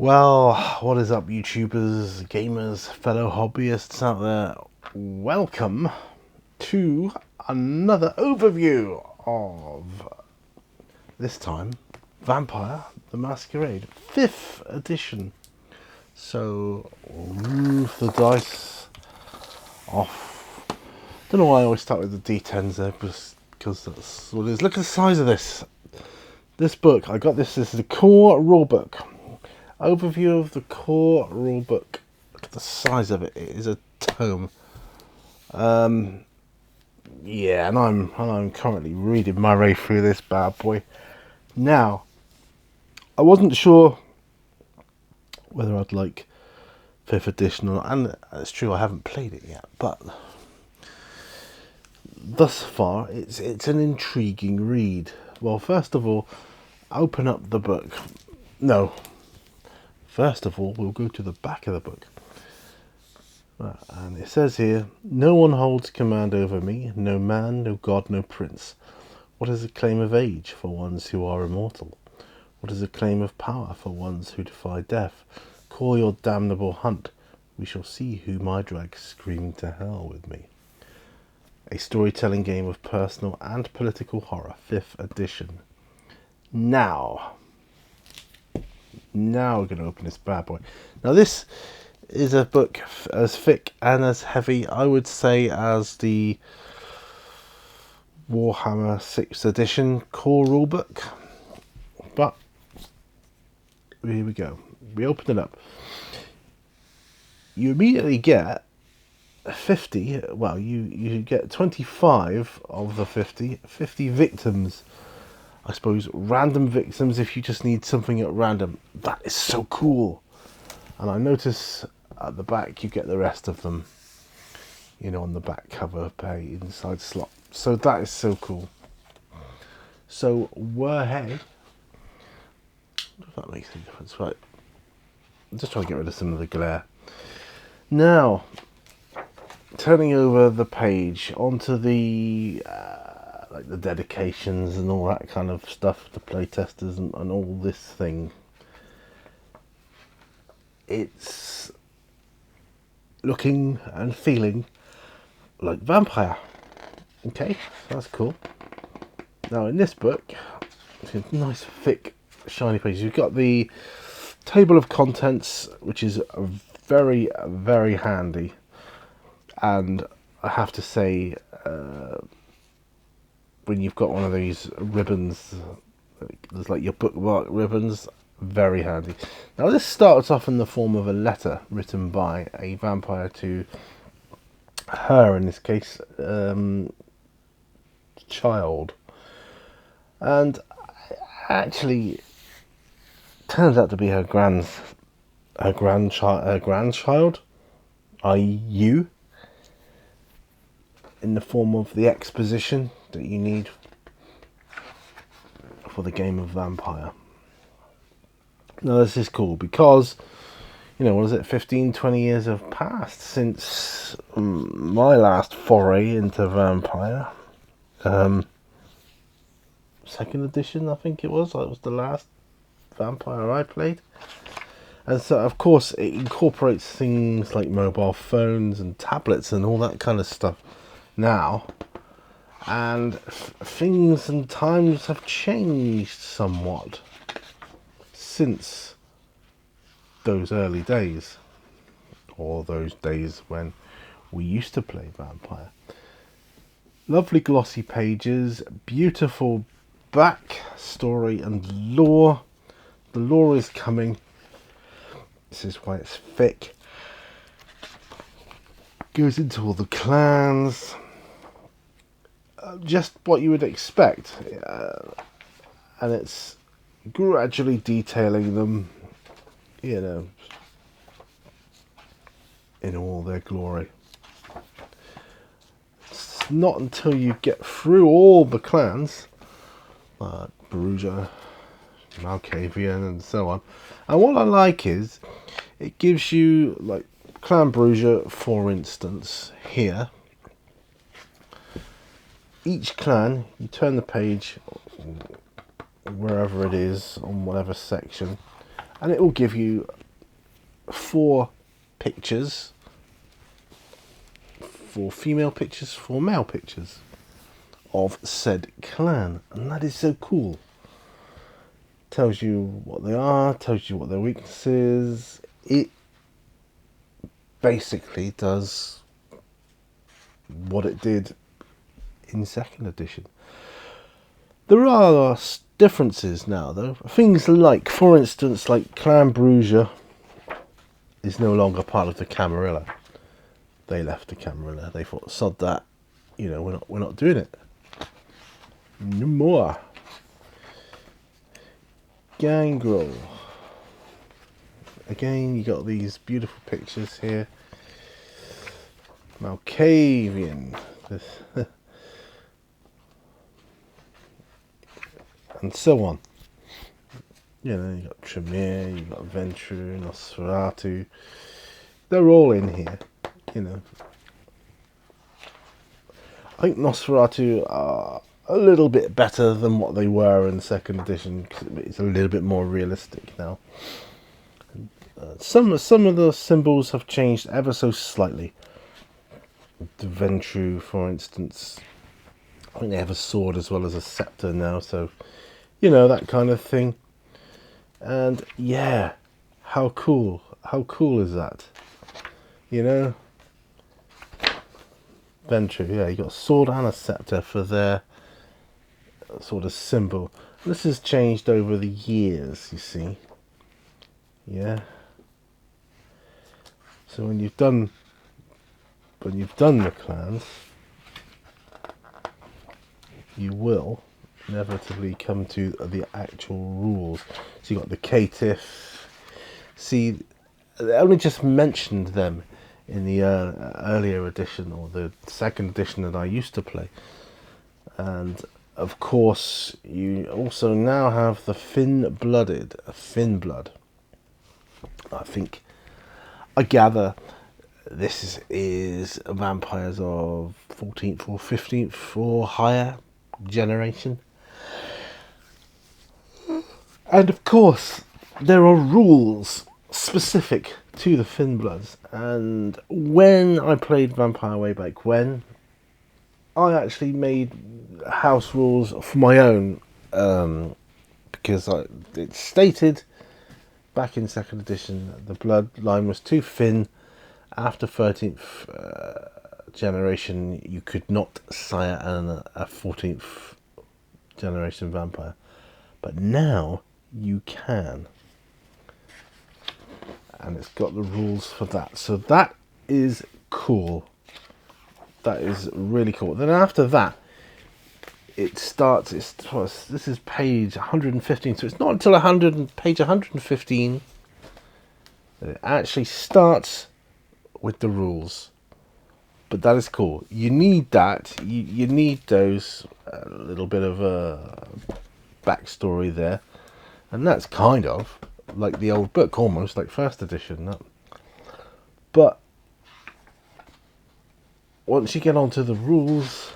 Well, what is up, YouTubers, gamers, fellow hobbyists out there? Welcome to another overview of, this time, Vampire the Masquerade, 5th edition. So, we'll move the dice off. Don't know why I always start with the D10s there, because that's what it is. Look at the size of this. This book, I got this is the core rulebook. Overview of the core rulebook. Look at the size of it. It is a tome. Yeah, and I'm currently reading my way through this bad boy. Now, I wasn't sure whether I'd like 5th edition or not, and it's true I haven't played it yet, but thus far it's an intriguing read. Well, first of all, open up the book. No. First of all, we'll go to the back of the book. And it says here, no one holds command over me, no man, no god, no prince. What is the claim of age for ones who are immortal? What is the claim of power for ones who defy death? Call your damnable hunt. We shall see whom I drag screaming to hell with me. A storytelling game of personal and political horror, 5th edition. Now we're going to open this bad boy. Now this is a book as thick and as heavy, I would say, as the Warhammer 6th edition core rulebook. But here we go. We open it up. You immediately get 50, well, you get 25 of the 50 victims. I suppose random victims if you just need something at random. That is so cool. And I notice at the back you get the rest of them, you know, on the back cover page inside slot. So that is so cool. So we're ahead. If that makes any difference, right? I'm just trying to get rid of some of the glare. Now, turning over the page onto the like the dedications and all that kind of stuff, the playtesters and all this thing. It's looking and feeling like Vampire. Okay, so that's cool. Now in this book, it's got nice thick shiny pages. You've got the table of contents, which is very, very handy. And I have to say, when you've got one of these ribbons, there's like your bookmark ribbons, very handy. Now this starts off in the form of a letter written by a vampire to her, in this case, child. And actually turns out to be her grandchild, i.e. you, in the form of the exposition that you need for the game of Vampire. Now this is cool because, you know, what is it, 15-20 years have passed since my last foray into Vampire. 2nd edition, I think it was. That was the last Vampire I played. And so, of course, it incorporates things like mobile phones and tablets and all that kind of stuff now. And things and times have changed somewhat since those early days, or those days when we used to play Vampire. Lovely glossy pages, beautiful back story and lore. The lore is coming. This is why it's thick. Goes into all the clans. Just what you would expect. And it's gradually detailing them, you know, in all their glory. It's not until you get through all the clans, Bruja, Malkavian and so on. And what I like is it gives you, like, Clan Bruja, for instance, here. Each clan, you turn the page wherever it is on whatever section, and it will give you 4 pictures, 4 female pictures, 4 male pictures of said clan, and that is so cool. Tells you what they are, tells you what their weaknesses. It basically does what it did in 2nd edition. There are differences now though. Things like, for instance, like Clan Bruiser is no longer part of the Camarilla. They left the Camarilla. They thought, sod that, you know, we're not doing it no more. Gangrel. Again, you got these beautiful pictures here. Malkavian. And so on. You know, you got Tremere, you got Ventrue, Nosferatu. They're all in here, you know. I think Nosferatu are a little bit better than what they were in 2nd edition, because it's a little bit more realistic now. Some of the symbols have changed ever so slightly. The Ventrue, for instance, I think they have a sword as well as a scepter now, so you know, that kind of thing. And yeah, how cool is that? You know, Ventrue, yeah, you got a sword and a scepter for their sort of symbol. This has changed over the years, you see. Yeah. So when you've done the clans, you will inevitably come to the actual rules. So you got the caitiff. See, they only just mentioned them in the earlier edition, or the 2nd edition that I used to play. And of course, you also now have the Fin-blooded, Fin-blood. I gather this is vampires of 14th or 15th or higher generation. And of course, there are rules specific to the Fin-bloods. And when I played Vampire way back when, I actually made house rules for my own, because it stated back in 2nd edition the bloodline was too thin. After 13th generation, you could not sire a 14th generation vampire, but now you can, and it's got the rules for that. So that is cool. That is really cool. Then after that, it starts. This is page 115. So it's not until page 115 that it actually starts with the rules. But that is cool. You need that. You need those, a little bit of a backstory there, and that's kind of like the old book, almost like 1st edition. But once you get onto the rules,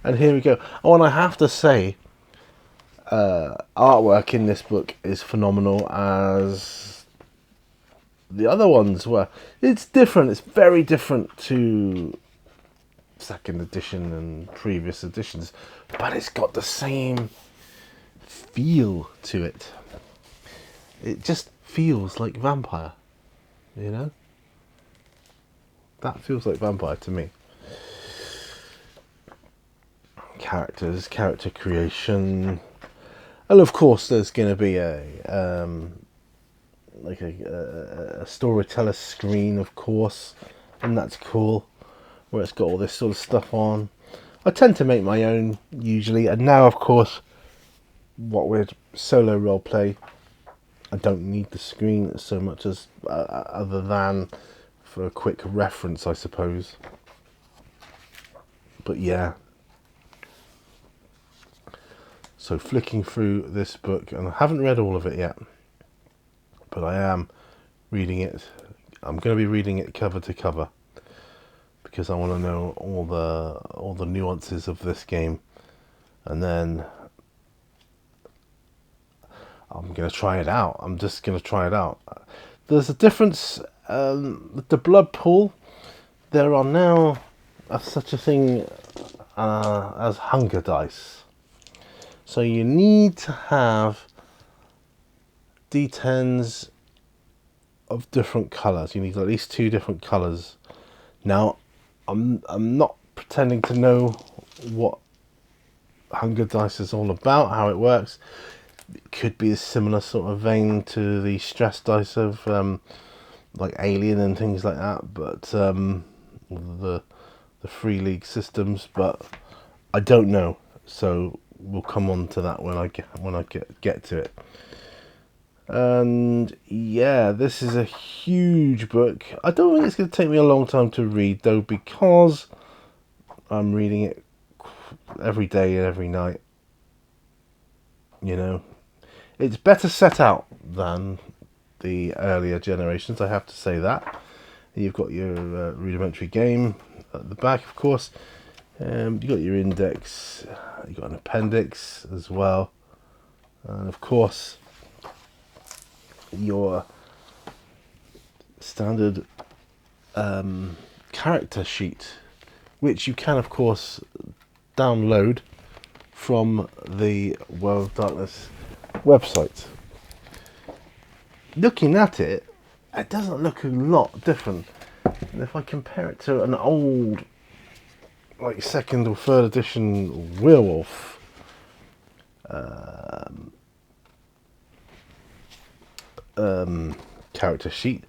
and here we go. Oh, and I have to say, artwork in this book is phenomenal, as the other ones were. It's different. It's very different to 2nd edition and previous editions, but it's got the same feel to it. It just feels like Vampire, you know? That feels like Vampire to me. Characters, character creation, and of course there's going to be a storyteller screen, of course, and that's cool, where it's got all this sort of stuff on. I tend to make my own usually, and now of course what with solo roleplay, I don't need the screen so much as other than for a quick reference, I suppose. But yeah, so flicking through this book, and I haven't read all of it yet, but I am reading it. I'm going to be reading it cover to cover, because I want to know all the nuances of this game, and then I'm going to try it out. I'm just going to try it out. There's a difference with the blood pool. There are now such a thing as hunger dice. So you need to have D10s of different colours. You need at least 2 different colours. Now, I'm not pretending to know what hunger dice is all about, how it works. It could be a similar sort of vein to the stress dice of like Alien and things like that, but the free league systems. But I don't know, so we'll come on to that when I get to it. And yeah, this is a huge book. I don't think it's going to take me a long time to read, though, because I'm reading it every day and every night. You know, it's better set out than the earlier generations, I have to say that. You've got your rudimentary game at the back, of course. You've got your index, you've got an appendix as well, and of course your standard character sheet, which you can of course download from the World of Darkness website. Looking at it, it doesn't look a lot different. And if I compare it to an old, like 2nd or 3rd edition Werewolf character sheet,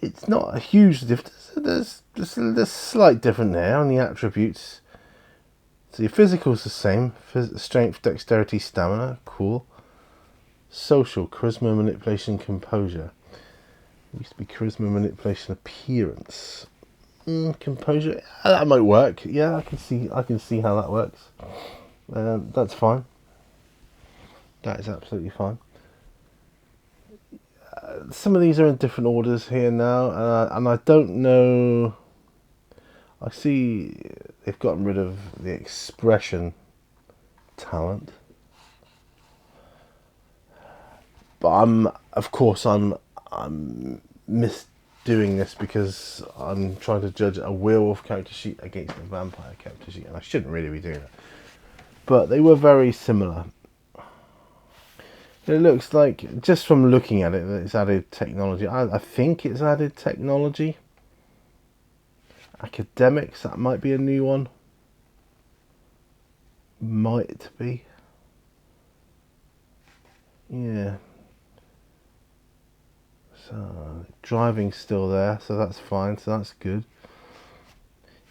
it's not a huge difference. There's slight difference there on the attributes. So your physical's the same: strength, dexterity, stamina. Cool. Social: charisma, manipulation, composure. It used to be charisma, manipulation, appearance. Composure. That might work. Yeah, I can see how that works. That's fine. That is absolutely fine. Some of these are in different orders here now, and I don't know. I see they've gotten rid of the expression talent, but I'm misdoing this because I'm trying to judge a werewolf character sheet against a vampire character sheet, and I shouldn't really be doing that. But they were very similar. It looks like, just from looking at it, that it's added technology. I think it's added technology. Academics, that might be a new one. Might be. Yeah. So, driving's still there, so that's fine, so that's good.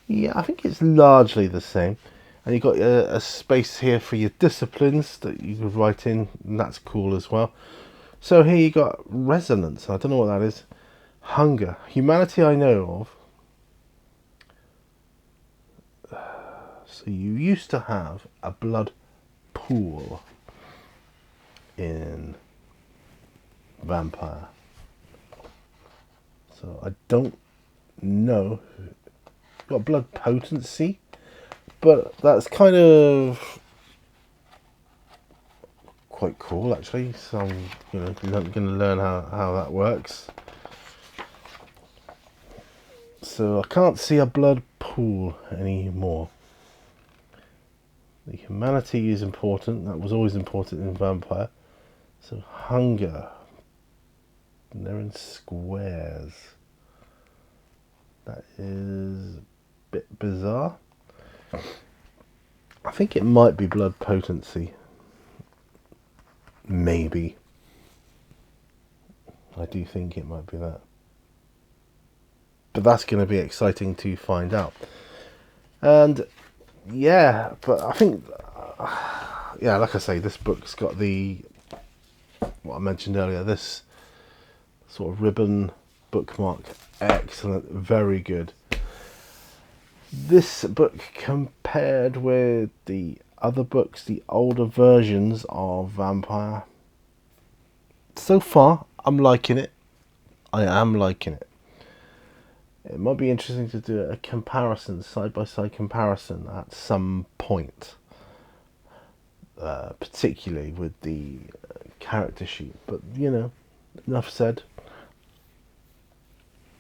Yeah, I think it's largely the same. And you've got a space here for your disciplines that you could write in, and that's cool as well. So here you got resonance. I don't know what that is. Hunger. Humanity I know of. So you used to have a blood pool in Vampire. So I don't know. Got blood potency. But that's kind of quite cool, actually. So I'm going to learn how that works. So I can't see a blood pool anymore. The humanity is important. That was always important in Vampire. So hunger. And they're in squares. That is a bit bizarre. I think it might be blood potency. Maybe. I do think it might be that. But that's going to be exciting to find out. And yeah, but I think, yeah, like I say, this book's got what I mentioned earlier, this sort of ribbon bookmark. Excellent, very good. This book, compared with the other books, the older versions of Vampire, so far I'm liking it. I am liking it. It might be interesting to do a comparison, side-by-side comparison at some point, particularly with the character sheet. But, you know, enough said.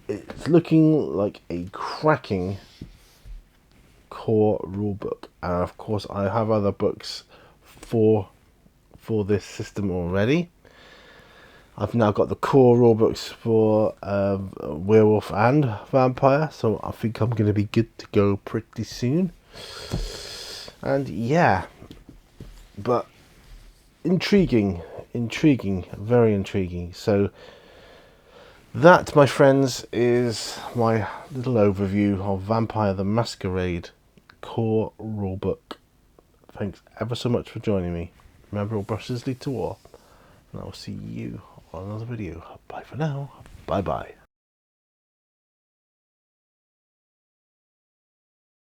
It's looking like a cracking core rulebook, and of course I have other books for this system already. I've now got the core rulebooks for Werewolf and Vampire, so I think I'm going to be good to go pretty soon. And yeah, but intriguing, very intriguing. So that, my friends, is my little overview of Vampire the Masquerade core rulebook. Thanks ever so much for joining me. Remember, all brushes lead to war, and I will see you on another video. Bye for now. Bye bye.